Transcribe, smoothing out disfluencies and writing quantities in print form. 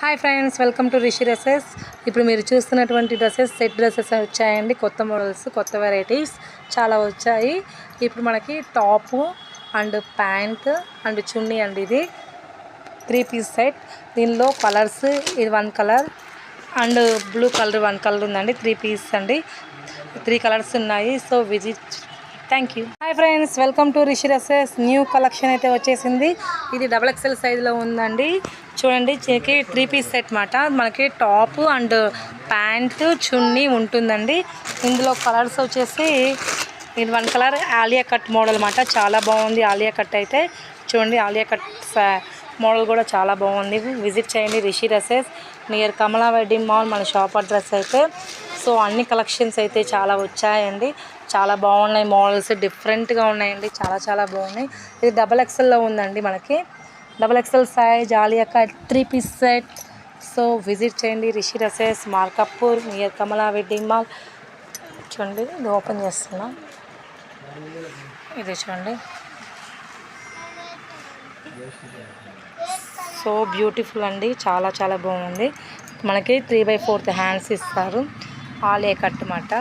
Hi friends, welcome to Rishi dresses. ఇప్పుడు మీరు చూస్తున్నటువంటి సెట్ డ్రెస్సెస్ వచ్చాయండి. కొత్త మోడల్స్, కొత్త వెరైటీస్ చాలా వచ్చాయి. ఇప్పుడు మనకి టాపు అండ్ ప్యాంట్ అండ్ చున్నీ అండి. ఇది 3 పీస్ సెట్. దీనిలో కలర్స్, ఇది 1 colour and blue colour 1 colour ఉందండి. 3 పీస్ అండి. 3 కలర్స్ ఉన్నాయి. So visit. Thank you. Hi friends, welcome to Rishi dresses. New collection అయితే వచ్చేసింది. ఇది XXL సైజులో ఉందండి. చూడండి, 3 పీస్ సెట్ మాట. మనకి టాప్ అండ్ ప్యాంట్ చున్నీ ఉంటుందండి. ఇందులో కలర్స్ వచ్చేసి ఇది 1 కలర్ ఆలియా కట్ మోడల్ మాట. చాలా బాగుంది ఆలియా కట్ అయితే. చూడండి, ఆలియా కట్ మోడల్ కూడా చాలా బాగుంది. విజిట్ చేయండి Rishi dresses, near Kamala wedding mall, మన షాప్ అడ్రస్ అయితే. సో అన్ని కలెక్షన్స్ అయితే చాలా వచ్చాయండి. చాలా బాగున్నాయి. మోడల్స్ డిఫరెంట్గా ఉన్నాయండి. చాలా బాగున్నాయి. ఇది XXLలో ఉందండి. మనకి XXL size Alia cut 3 piece set. So visit చేయండి Rishi dresses, Markapur, near Kamala wedding mall. చూడండి, ఇది ఓపెన్ చేస్తున్నా. ఇది చూడండి, సో బ్యూటిఫుల్ అండి. చాలా బాగుంది. మనకి 3/4 హ్యాండ్స్ ఇస్తారు. ఆలియా కట్ మాట.